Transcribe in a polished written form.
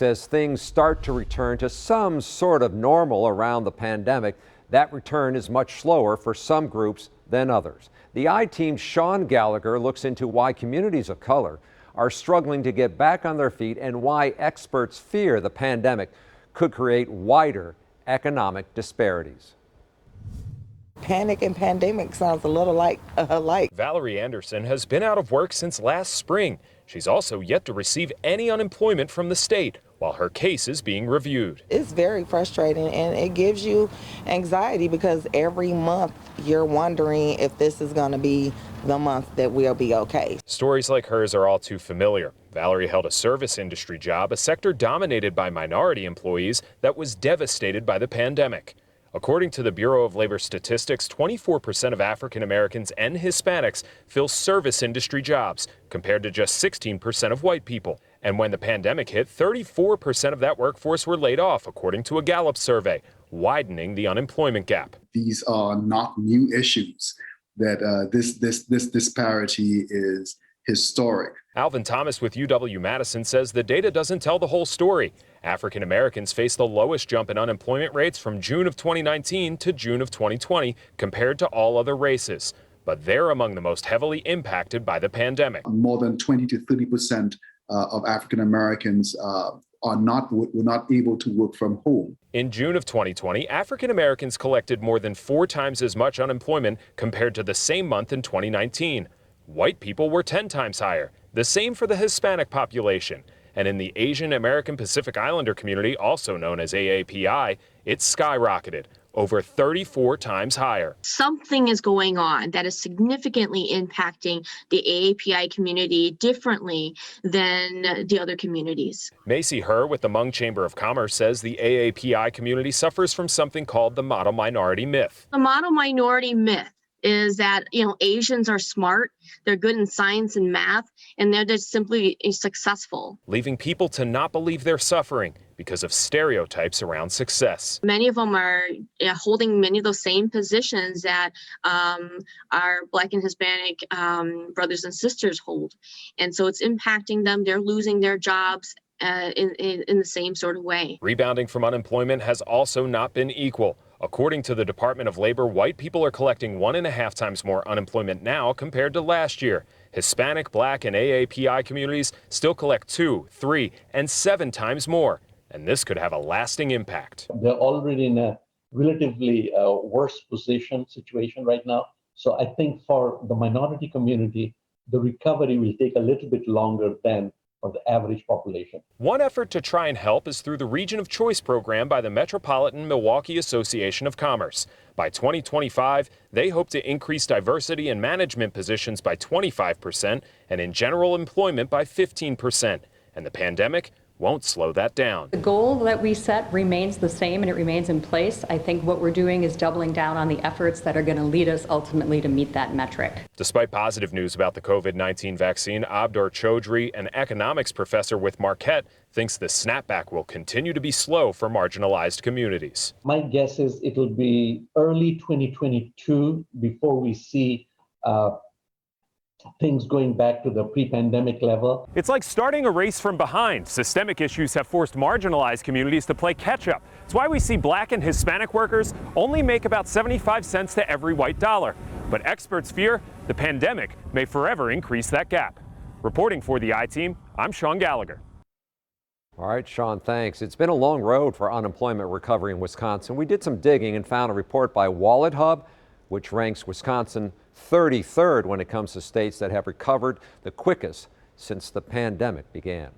thinks as things start to return to some sort of normal around the pandemic, that return is much slower for some groups than others. The I-Team's Sean Gallagher looks into why communities of color are struggling to get back on their feet and why experts fear the pandemic could create wider economic disparities. Panic and pandemic sounds a little alike. Valerie Anderson has been out of work since last spring. She's also yet to receive any unemployment from the state while her case is being reviewed. It's very frustrating and it gives you anxiety because every month you're wondering if this is going to be the month that we'll be okay. Stories like hers are all too familiar. Valerie held a service industry job, a sector dominated by minority employees that was devastated by the pandemic. According to the Bureau of Labor Statistics, 24% of African Americans and Hispanics fill service industry jobs, compared to just 16% of white people. And when the pandemic hit, 34% of that workforce were laid off, according to a Gallup survey, widening the unemployment gap. These are not new issues, that this disparity is historic. Alvin Thomas with UW-Madison says the data doesn't tell the whole story. African Americans face the lowest jump in unemployment rates from June of 2019 to June of 2020 compared to all other races. But they're among the most heavily impacted by the pandemic. More than 20 to 30% of African Americans were not able to work from home. In June of 2020, African Americans collected more than 4 times as much unemployment compared to the same month in 2019. White people were 10 times higher, the same for the Hispanic population. And in the Asian American Pacific Islander community, also known as AAPI, it's skyrocketed, over 34 times higher. Something is going on that is significantly impacting the AAPI community differently than the other communities. Macy Herr with the Hmong Chamber of Commerce says the AAPI community suffers from something called the model minority myth. The model minority myth is that, Asians are smart, they're good in science and math, and they're just simply successful. Leaving people to not believe they're suffering because of stereotypes around success. Many of them are holding many of those same positions that our Black and Hispanic brothers and sisters hold. And so it's impacting them. They're losing their jobs in the same sort of way. Rebounding from unemployment has also not been equal. According to the Department of Labor, white people are collecting 1.5 times more unemployment now compared to last year. Hispanic, Black, and AAPI communities still collect 2, 3, and 7 times more. And this could have a lasting impact. They're already in a relatively worse situation right now. So I think for the minority community, the recovery will take a little bit longer than for the average population. One effort to try and help is through the Region of Choice program by the Metropolitan Milwaukee Association of Commerce. By 2025, they hope to increase diversity in management positions by 25% and in general employment by 15%. And the pandemic won't slow that down. The goal that we set remains the same and it remains in place. I think what we're doing is doubling down on the efforts that are going to lead us ultimately to meet that metric. Despite positive news about the COVID-19 vaccine, Abdur Chaudhry, an economics professor with Marquette, thinks the snapback will continue to be slow for marginalized communities. My guess is it'll be early 2022 before we see things going back to the pre-pandemic level. It's like starting a race from behind. Systemic issues have forced marginalized communities to play catch-up. It's why we see Black and Hispanic workers only make about 75 cents to every white dollar. But experts fear the pandemic may forever increase that gap. Reporting for the I-Team, I'm Sean Gallagher. All right, Sean, thanks. It's been a long road for unemployment recovery in Wisconsin. We did some digging and found a report by Wallet Hub, which ranks Wisconsin 33rd when it comes to states that have recovered the quickest since the pandemic began.